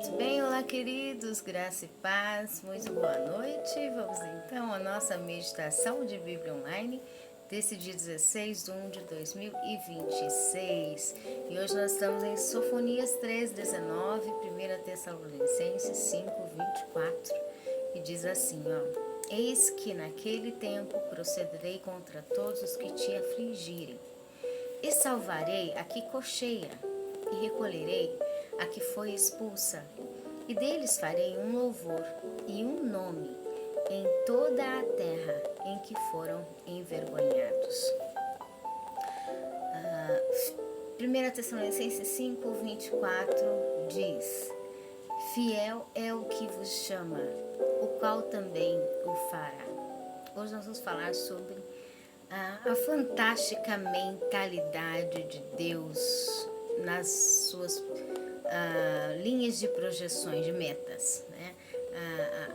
Muito bem, olá queridos, graça e paz, muito boa noite. Vamos então à nossa meditação de Bíblia Online desse dia 16 de 1 de 2026. E hoje nós estamos em Sofonias 3:19, 1 Tessalonicenses 5:24, e diz assim, Eis que naquele tempo procederei contra todos os que te afligirem, e salvarei a que cocheia, e recolherei a que foi expulsa, e deles farei um louvor e um nome em toda a terra em que foram envergonhados. 1 Tessalonicenses 5:24 diz: Fiel é o que vos chama, o qual também o fará. Hoje nós vamos falar sobre a fantástica mentalidade de Deus nas suas linhas de projeções, de metas, né?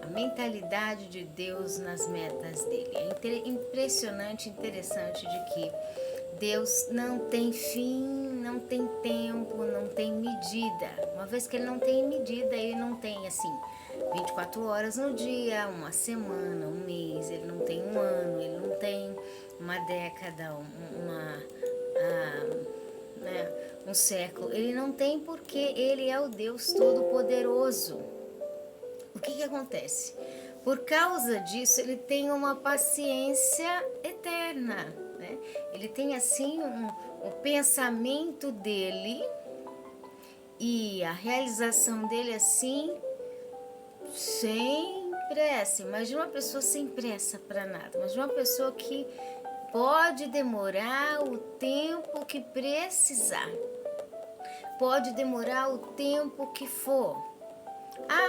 A mentalidade de Deus nas metas dele. É impressionante, interessante de que Deus não tem fim, não tem tempo, não tem medida. Uma vez que ele não tem medida, ele não tem assim 24 horas no dia, uma semana, um mês, ele não tem um ano, ele não tem uma década, um século. Ele não tem, porque ele é o Deus Todo-Poderoso. O que acontece? Por causa disso, ele tem uma paciência eterna, né? Ele tem assim o pensamento dele e a realização dele assim, sem pressa. Imagina uma pessoa sem pressa para nada. Imagina uma pessoa que pode demorar o tempo que precisar. Pode demorar o tempo que for.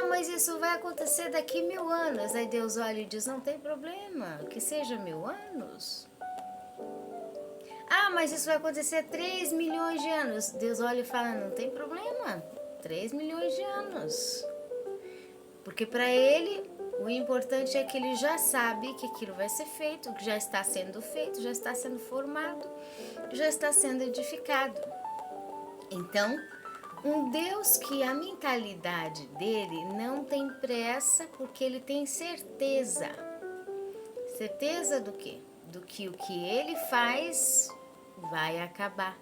Mas isso vai acontecer daqui 1000 anos. Aí Deus olha e diz, não tem problema, que seja 1000 anos. Mas isso vai acontecer 3 milhões de anos. Deus olha e fala, não tem problema, 3 milhões de anos. Porque para ele, o importante é que ele já sabe que aquilo vai ser feito, que já está sendo feito, já está sendo formado, já está sendo edificado. Então, um Deus que a mentalidade dele não tem pressa, porque ele tem certeza. Certeza do quê? Do que o que ele faz vai acabar.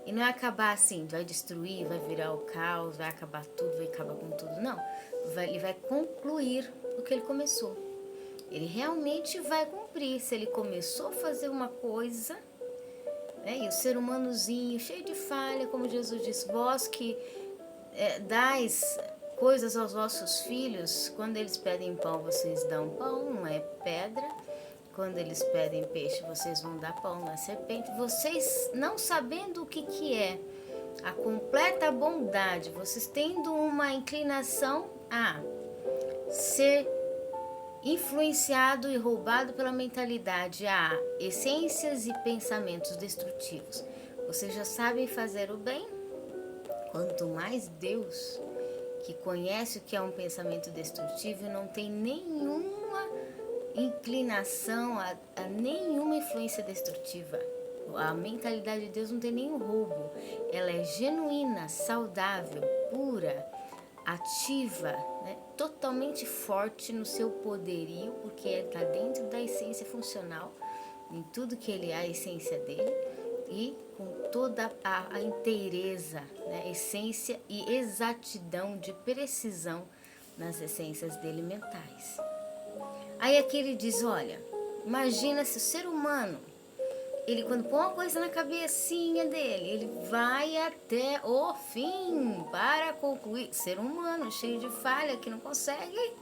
E não é acabar assim, vai destruir, vai virar o caos, vai acabar tudo, vai acabar com tudo. Não, ele vai concluir o que ele começou. Ele realmente vai cumprir. Se ele começou a fazer uma coisa, e o ser humanozinho, cheio de falha, como Jesus disse, vós que dais coisas aos vossos filhos, quando eles pedem pão, vocês dão pão, não é pedra. Quando eles pedem peixe, vocês vão dar pão, não é serpente. Vocês não sabendo o que é a completa bondade, vocês tendo uma inclinação a ser influenciado e roubado pela mentalidade a essências e pensamentos destrutivos. Vocês já sabem fazer o bem? Quanto mais Deus, que conhece o que é um pensamento destrutivo e não tem nenhuma inclinação a nenhuma influência destrutiva. A mentalidade de Deus não tem nenhum roubo. Ela é genuína, saudável, pura, ativa, né? Totalmente forte no seu poderio, porque ele está dentro da essência funcional, em tudo que ele é, a essência dele, e com toda a inteireza, né? Essência e exatidão de precisão nas essências dele mentais. Aí aqui ele diz, olha, imagina se o ser humano, ele quando põe uma coisa na cabecinha dele, ele vai até o fim para concluir. Ser humano, cheio de falha, que não consegue.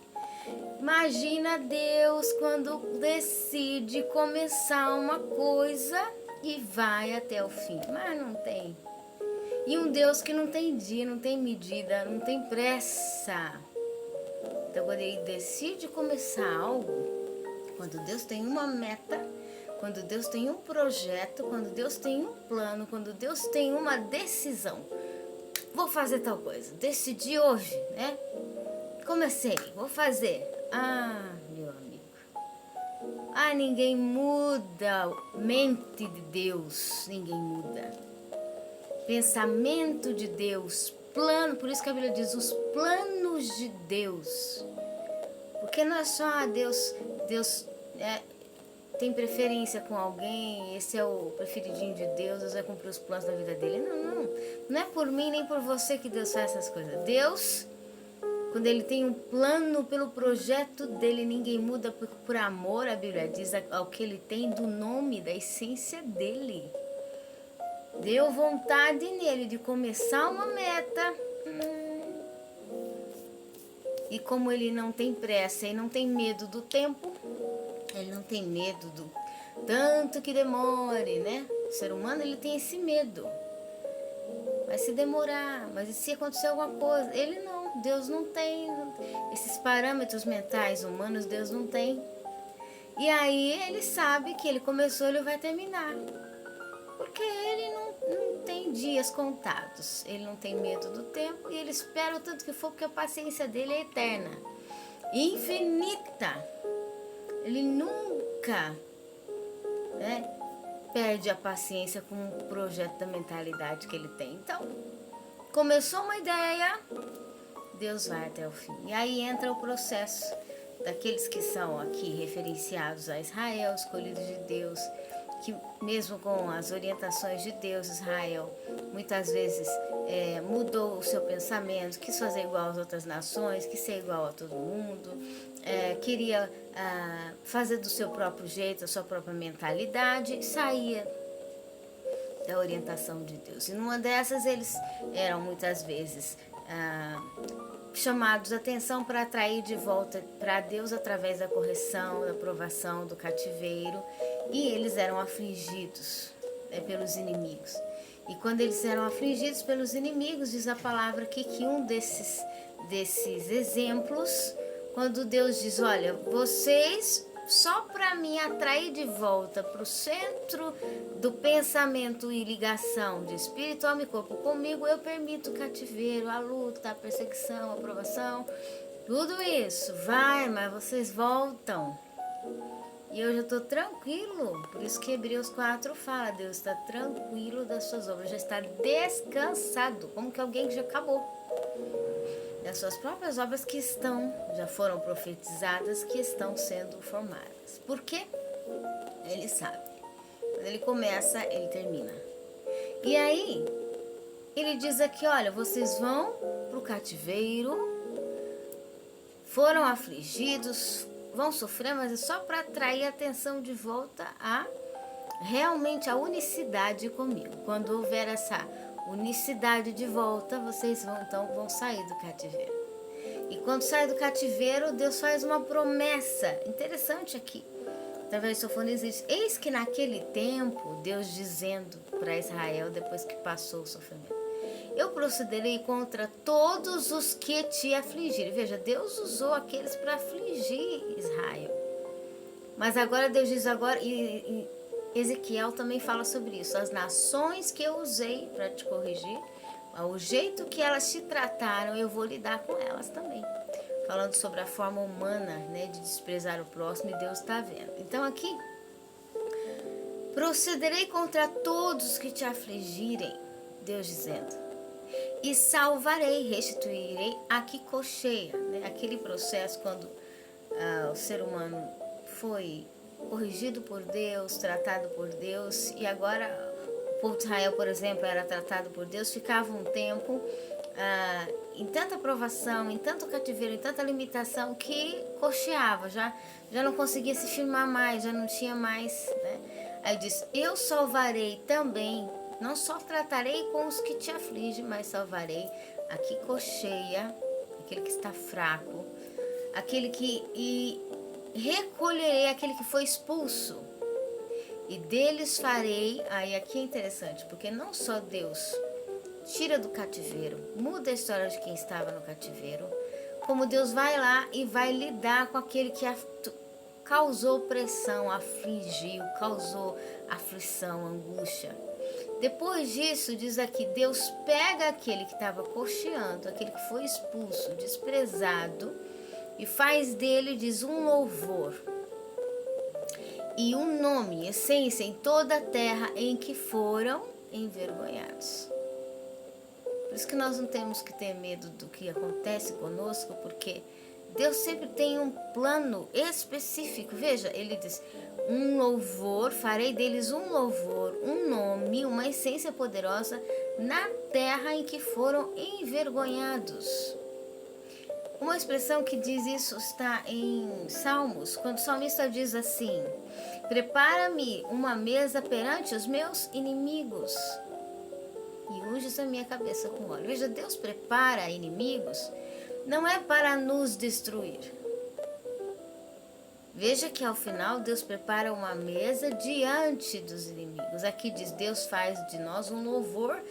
Imagina Deus quando decide começar uma coisa e vai até o fim. Mas não tem. E um Deus que não tem dia, não tem medida, não tem pressa. Então quando ele decide começar algo, quando Deus tem uma meta, quando Deus tem um projeto, quando Deus tem um plano, quando Deus tem uma decisão, vou fazer tal coisa, decidi hoje, né? Comecei, vou fazer. Meu amigo, ninguém muda a mente de Deus, ninguém muda. Pensamento de Deus planos, por isso que a Bíblia diz, os planos de Deus. Porque não é só Deus tem preferência com alguém, esse é o preferidinho de Deus vai cumprir os planos da vida dele. Não é por mim nem por você que Deus faz essas coisas. Deus, quando ele tem um plano pelo projeto dele, ninguém muda por amor, a Bíblia diz, ao que ele tem do nome, da essência dele. Deu vontade nele de começar uma meta. E como ele não tem pressa e não tem medo do tempo, ele não tem medo do tanto que demore, né? O ser humano, ele tem esse medo. Vai se demorar, mas e se acontecer alguma coisa? Ele não, Deus não tem. Esses parâmetros mentais humanos, Deus não tem. E aí ele sabe que ele começou, ele vai terminar. Porque ele não tem dias contados. Ele não tem medo do tempo e ele espera o tanto que for, porque a paciência dele é eterna. Infinita. Ele nunca perde a paciência com o projeto da mentalidade que ele tem. Então, começou uma ideia, Deus vai até o fim. E aí entra o processo daqueles que são aqui referenciados a Israel, escolhidos de Deus, que mesmo com as orientações de Deus, Israel muitas vezes mudou o seu pensamento, quis fazer igual às outras nações, quis ser igual a todo mundo, queria fazer do seu próprio jeito, a sua própria mentalidade, e saía da orientação de Deus. E numa dessas eles eram muitas vezes chamados a atenção para atrair de volta para Deus através da correção, da provação, do cativeiro, e eles eram afligidos pelos inimigos. E quando eles eram afligidos pelos inimigos, diz a palavra aqui que um desses exemplos, quando Deus diz, olha, vocês, só para me atrair de volta para o centro do pensamento e ligação de espírito, alma e corpo comigo, eu permito o cativeiro, a luta, a perseguição, a provação, tudo isso vai, mas vocês voltam. E eu já estou tranquilo, por isso que Hebreus 4 fala, Deus está tranquilo das suas obras, já está descansado, como que alguém que já acabou. Das suas próprias obras que já foram profetizadas, que estão sendo formadas. Por quê? Ele sabe. Quando ele começa, ele termina. E aí, ele diz aqui, olha, vocês vão para o cativeiro, foram afligidos, vão sofrer, mas é só para atrair a atenção de volta a realmente a unicidade comigo. Quando houver essa unicidade de volta, vocês vão sair do cativeiro. E quando sai do cativeiro, Deus faz uma promessa interessante aqui. Através do Sofonias, diz, eis que naquele tempo, Deus dizendo para Israel, depois que passou o sofrimento, eu procederei contra todos os que te afligirem. Veja, Deus usou aqueles para afligir Israel. Mas agora Deus diz e Ezequiel também fala sobre isso. As nações que eu usei para te corrigir, o jeito que elas te trataram, eu vou lidar com elas também. Falando sobre a forma humana, de desprezar o próximo, e Deus está vendo. Então aqui, procederei contra todos que te afligirem, Deus dizendo, e salvarei, restituirei a que cocheia. Aquele processo quando o ser humano foi corrigido por Deus, tratado por Deus, e agora o povo de Israel, por exemplo, era tratado por Deus, ficava um tempo em tanta provação, em tanto cativeiro, em tanta limitação, que cocheava, já não conseguia se firmar mais, já não tinha mais, Aí diz, eu salvarei também, não só tratarei com os que te afligem, mas salvarei a que cocheia, aquele que está fraco, aquele e recolherei aquele que foi expulso, e deles farei, aí aqui é interessante, porque não só Deus tira do cativeiro, muda a história de quem estava no cativeiro, como Deus vai lá e vai lidar com aquele que causou pressão, afligiu, causou aflição, angústia. Depois disso, diz aqui, Deus pega aquele que estava cocheando, aquele que foi expulso, desprezado, e faz dele, diz, um louvor e um nome, essência em toda a terra em que foram envergonhados. Por isso que nós não temos que ter medo do que acontece conosco, porque Deus sempre tem um plano específico. Veja, ele diz, um louvor, farei deles um louvor, um nome, uma essência poderosa na terra em que foram envergonhados. Uma expressão que diz isso está em Salmos, quando o salmista diz assim, prepara-me uma mesa perante os meus inimigos e unges a minha cabeça com óleo. Veja, Deus prepara inimigos, não é para nos destruir. Veja que ao final Deus prepara uma mesa diante dos inimigos. Aqui diz, Deus faz de nós um louvor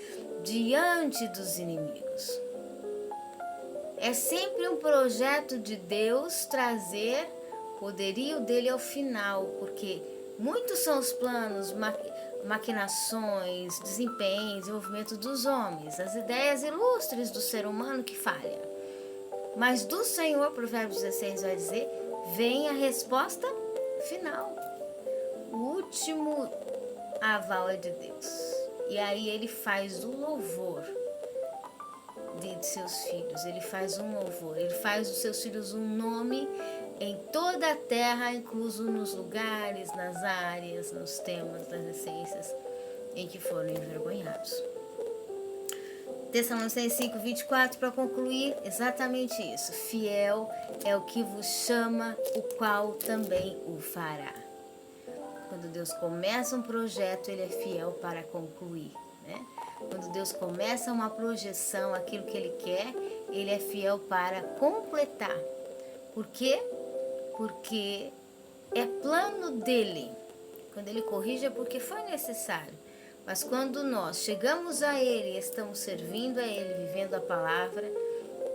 diante dos inimigos. É sempre um projeto de Deus trazer o poderio dele ao final, porque muitos são os planos, maquinações, desempenhos, desenvolvimento dos homens, as ideias ilustres do ser humano que falha. Mas do Senhor, Provérbios 16 vai dizer, vem a resposta final. O último aval é de Deus. E aí ele faz o louvor de seus filhos, ele faz um louvor, ele faz dos seus filhos um nome em toda a terra, incluso nos lugares, nas áreas, nos temas, nas essências em que foram envergonhados. Tessalonicenses 5:24, para concluir, exatamente isso. Fiel é o que vos chama, o qual também o fará. Quando Deus começa um projeto, ele é fiel para concluir, né? Quando Deus começa uma projeção, aquilo que ele quer, ele é fiel para completar. Por quê? Porque é plano dele. Quando ele corrige é porque foi necessário. Mas quando nós chegamos a ele, estamos servindo a ele, vivendo a palavra,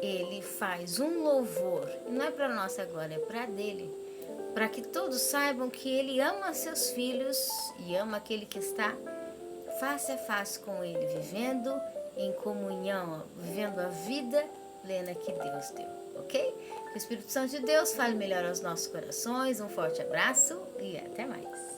ele faz um louvor. E não é para nossa glória, é para dele. Para que todos saibam que ele ama seus filhos e ama aquele que está face a face com ele, vivendo em comunhão, vivendo a vida plena que Deus deu, ok? Que o Espírito Santo de Deus fale melhor aos nossos corações. Um forte abraço e até mais.